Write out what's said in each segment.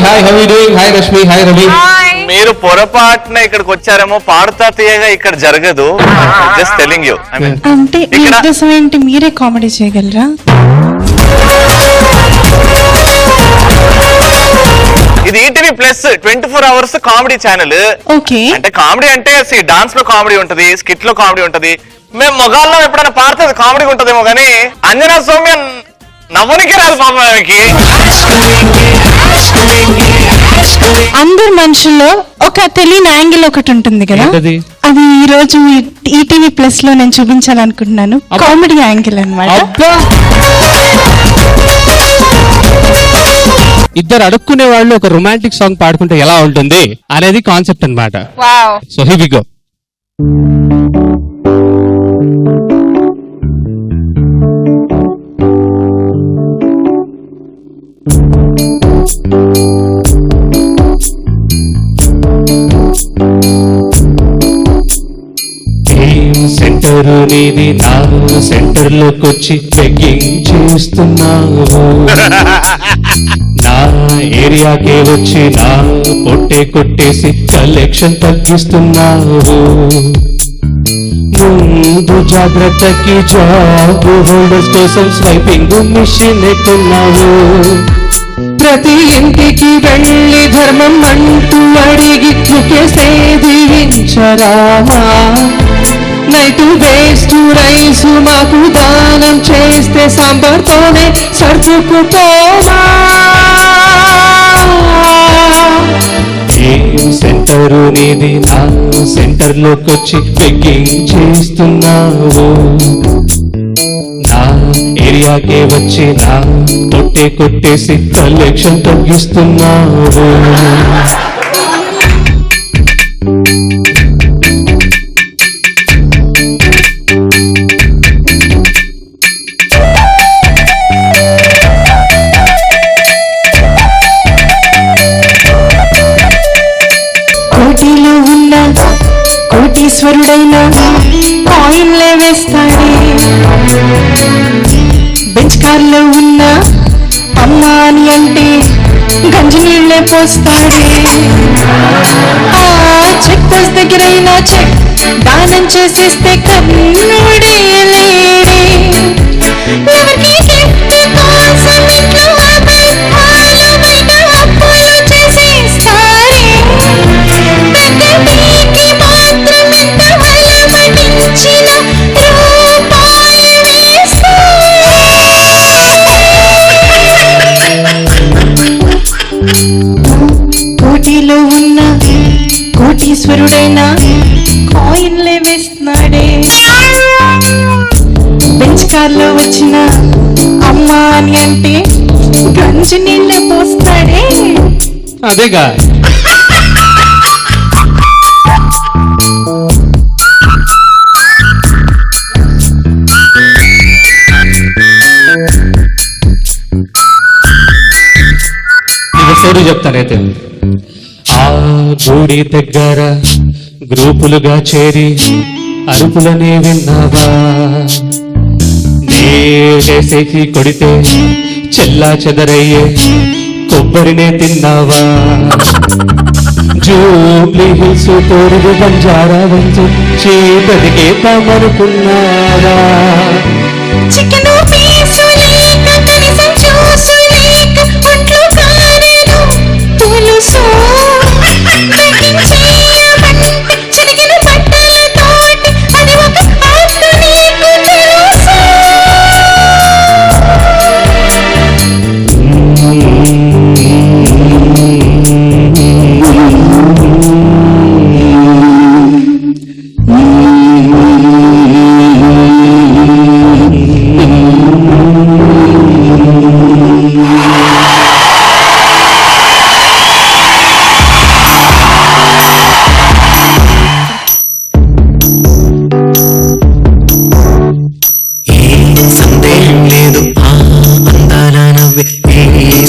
Hi how you doing? Hi Rashmi, hi Ravi. మీరు పొరపాటున ఇక్కడికి వచ్చారేమో, పాడుతా తీయగా ఇక్కడ జరగదు. Just telling you. అంటే మీ ఉద్దేశం ఏంటి? మీరే కామెడీ చేయగలరా? ఇది ETV plus 24 hours comedy channel. Okay. అంటే కామెడీ అంటే డాన్స్ లో కామెడీ ఉంటది, స్కిట్ లో కామెడీ ఉంటది. మేము మొగాల్లో ఎప్పుడైనా పాడితే కామెడీ ఉంటదేమో కానీ అంజనా సౌమ్య నవ్వనికే రాదు పాపం ఆమెకి. అందరు మనుషుల్లో ఒక తెలియని యాంగిల్ ఒకటి ఉంటుంది కదా, అది ఈ రోజు ఈటీవీ ప్లస్ లో నేను చూపించాలనుకుంటున్నాను. కామెడీ యాంగిల్ అన్నమాట. ఇద్దరు అడుక్కునే వాళ్ళు ఒక రొమాంటిక్ సాంగ్ పాడుకుంటే ఎలా ఉంటుంది అనేది కాన్సెప్ట్ అన్నమాట. So here we go. Centre నీది, నా సెంటర్ లోకి వచ్చి బెగ్గింగ్ చేస్తున్నావు. నా ఏరియాకే వచ్చి నా పొట్టే కొట్టేసి కలెక్షన్ తగ్గిస్తున్నావు. ముందు జాగ్రత్తకి జాబ్ హోల్డర్స్ కోసం స్వైపింగ్ మిషన్ ఎట్టున్నావు. ప్రతి ఇంటికి వెళ్ళి ధర్మం అంటూ అడిగి చుకేసే దీవించరామా. నైట్ వేస్ట్ రైస్ మాకు దానం చేస్తే సాంబార్తోనే సర్దుకుపోవా. ఏం సెంటరు నీది, నా సెంటర్ లోకి వచ్చి బెగ్గింగ్ చేస్తున్నావు. నా ఏరియాకే వచ్చి నా పొట్టే కొట్టేసి కలెక్షన్ తగ్గిస్తున్నావు. కోటిలో ఉన్న కోటీశ్వరుడైనా కాయిన్లే వేస్తాడే. బెంచ్ కార్లో ఉన్న అమ్మా అని అంటే గంజి నీళ్ళే పోస్తాడే. ఆ చెక్ పోస్ట్ దగ్గరైనా చెక్ దానం చేసేస్తే కన్నుడే లేడే. ఎవరికి గిఫ్ట్ కోసం ఇంట్లో అబద్ధాలు బయట అప్పులు చేసేస్తారే. ప్రగతికి మాత్రం ఎంత బలమటించిన రూపాయి వేస్తారే. కోటిలో ఉన్న కోటీశ్వరుడైనా కాయిన్లే వేస్తున్నాడే. బెంచ్ కార్లో వచ్చిన అమ్మా అని అంటే గంజి నీళ్ళే పోస్తాడే. అదేగా స్టోరీ చెప్తానైతే. ఆ గుడి దగ్గర గ్రూపులుగా చేరి అరుపులనే విన్నావా. నేసేసి కొడితే చెల్లా చెదరయ్యే కొబ్బరినే తిన్నావా. జూబ్లీ హిల్స్ తోరుగు బంజారా వంచు చీకటికే తామనుకున్నావా. చికెను పీసు లేక కనీసం చూసు లేక ఒంట్లో కారేను పులుసు తగ్గించేయమంటే చిరిగిన బట్టలతోటి అది ఒక ఆర్ట్ నీకు తెలుసు.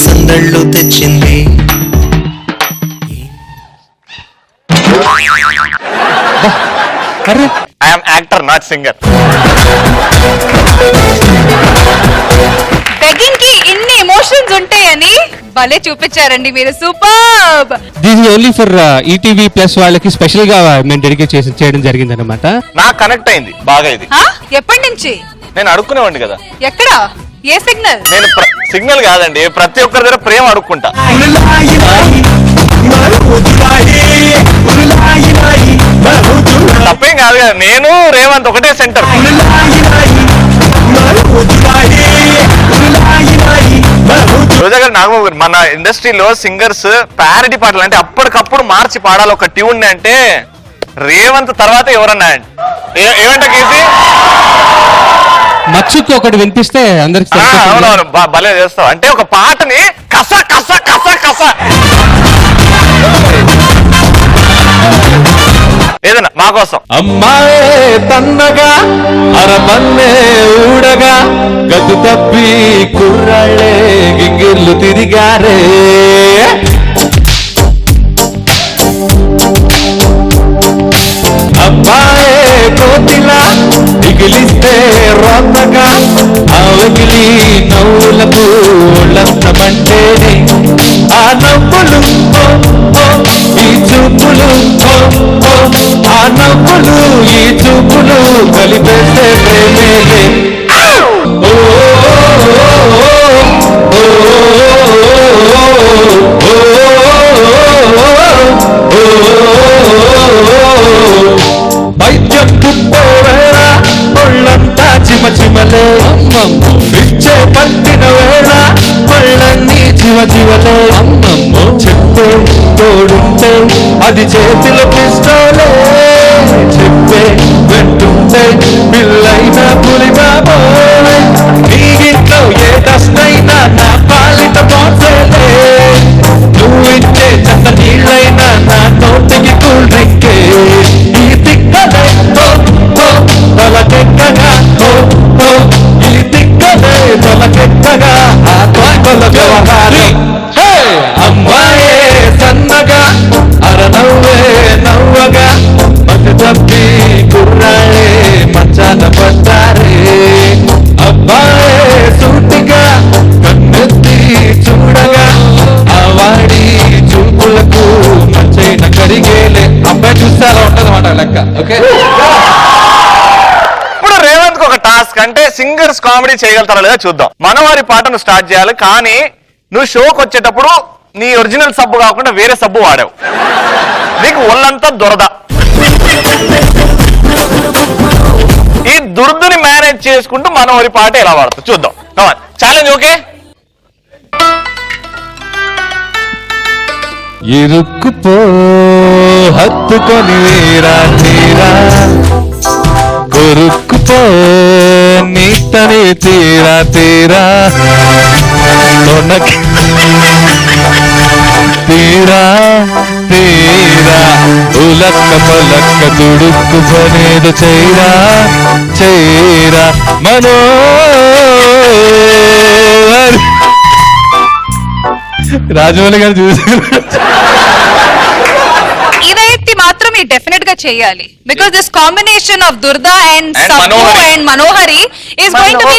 సందళ్ళు తెచ్చింది. I'm actor not singer. Begging కి ఇన్ని ఎమోషన్స్ ఉంటాయని భలే చూపించారండి మీరు, super. This only for ETV plus వాళ్ళకి స్పెషల్ గా మేము డెడికేట్ చేయడం జరిగింది అనమాట. నాకు కనెక్ట్ అయింది బాగా ఇది. ఎప్పటి నుంచి? నేను అడుక్కునేవాడిని కదా. ఎక్కడ? ఏ సిగ్నల్? నేను సిగ్నల్ కాదండి, ప్రతి ఒక్కరి దగ్గర ప్రేమ అడుక్కుంటా. తప్పేం కాదు కదా, నేను రేవంత్ ఒకటే సెంటర్. రోజా గారు, నాగబాబు గారు, మన ఇండస్ట్రీలో సింగర్స్ ప్యారడీ పాటలు అంటే అప్పటికప్పుడు మార్చి పాడాలి ఒక ట్యూన్ అంటే రేవంత్ తర్వాత ఎవరన్నా ఏమంట కీర్తి? మచ్చుకు ఒకటి వినిపిస్తే అందరికి అవునవును, భలే చేస్తావు. అంటే ఒక పాటని కస కస కస కస ఏదన్నా మా కోసం. అమ్మాయే తన్నగా అరబన్నే ఊడగా గదు తప్పి కుర్రాళ్ళే గింగిర్లు తిరిగారే. అబ్బాయే కోతిలా దిగిలిస్తే రోతగా ఆవగిలి నవ్వులకు ఒళ్ళంత మంటేనే. ఆ నవ్వులు ఈ చూపులు, ఆ నవ్వులు ఈ చూపులు కలిపేస్తే ప్రేమేలే. ఓ వైద్యం పుట్టేవేళ ఒళ్ళంతా చిమ చిమలే. పిచ్చే పట్టిన వేళ పళ్ళన్నీ చివ చివలే. అమ్మమ్మో చెప్తే తోడుంటే అది చేతిలో పిస్తోలే. చెప్పే వెంటుంటే పిల్లైన పులి బాబోయ్. నీ ఇంట్లో ఏ దస్తైనా నా పాలిట పోసేలే. నువ్వింటే చెత్త నీళ్ళైనా నా నోటికి కూల్ డ్రింకే. ఈ తిక్కలే తలకెక్కగా, ఈ తిక్కలే తలకెక్కగా ఆ తోకల వ్యవహారం. అమ్మాయే సన్నగా అరనవ్వే నవ్వగా మతి తప్పి కుర్రాళ్ళే మంచాన పడ్డారే. అబ్బాయే సూటిగా కన్నెత్తి చూడగా ఆ వాడి చూపులకు మంచైన కరిగేలే. అబ్బాయి చూస్తారా ఉంటదన్నమాట లెక్క. ఓకే, ఇప్పుడు రేవంత్ ఒక టాస్క్, అంటే సింగర్స్ కామెడీ చేయగలుగుతారా లేదా చూద్దాం. మనవారి పాటను స్టార్ట్ చేయాలి, కానీ నువ్వు షోకి వచ్చేటప్పుడు నీ ఒరిజినల్ సబ్బు కాకుండా వేరే సబ్బు వాడావు, నీకు ఒళ్ళంతా దురద. ఈ దురదని మేనేజ్ చేసుకుంటూ మనవారి పాట ఎలా వాడతావు చూద్దాం. Challenge okay? ఇరుక్కుపో హత్తుకొని వీరా తీరా, కొరుక్కుపో నీతని తీరా తీరా, తొనకి తీరా తీరా, ఉలక్క పలక్క తుడుక్కుపోనేది చైరా చైరా మనో. రాజమౌళి గారు చూసి ఇదైతే మాత్రం మీరు డెఫినెట్ గా చేయాలి, బికాస్ దిస్ కాంబినేషన్ ఆఫ్ దుర్దా అండ్ And సబ్బు Manohari. And Manohari is going to be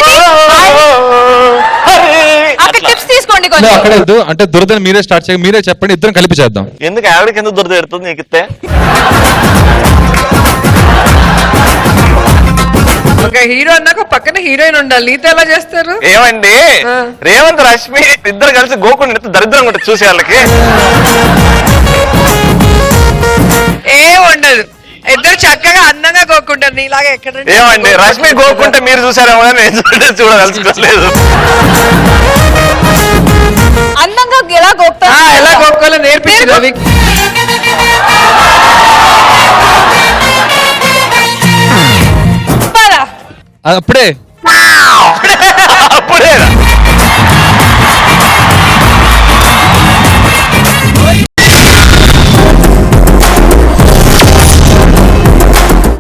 అక్కడ టిప్స్ తీసుకోండి కొంచెం. అక్కడ వద్దు, అంటే దురదని మీరే స్టార్ట్ చేయండి, మీరే చెప్పండి, ఇద్దరం కలిపి చేద్దాం. ఎందుకు ఆవిడకి ఎందుకు దురద పెడుతుంది నీకు ఇస్తే? ఒక హీరో అన్నాక పక్కన హీరోయిన్ ఉండాలి, నీతో ఎలా చేస్తారు? ఏమండి, రేవంత్ రష్మి ఇద్దరు కలిసి గోకుండా ఎంత దరిద్రంగా ఉంటుంది చూసే వాళ్ళకి. ఏం ఉండదు, ఇద్దరు చక్కగా అందంగా కోకుంటారు నీలాగా. ఎక్కడ ఏమండి, రష్మి గోకుంటే మీరు చూసారేమో కానీ నేను చూడదలుచుకోలేదు. అందంగా ఎలా గోక్తా ఎలా కోక్కోవాలో నేర్పించు రవి. అప్పుడే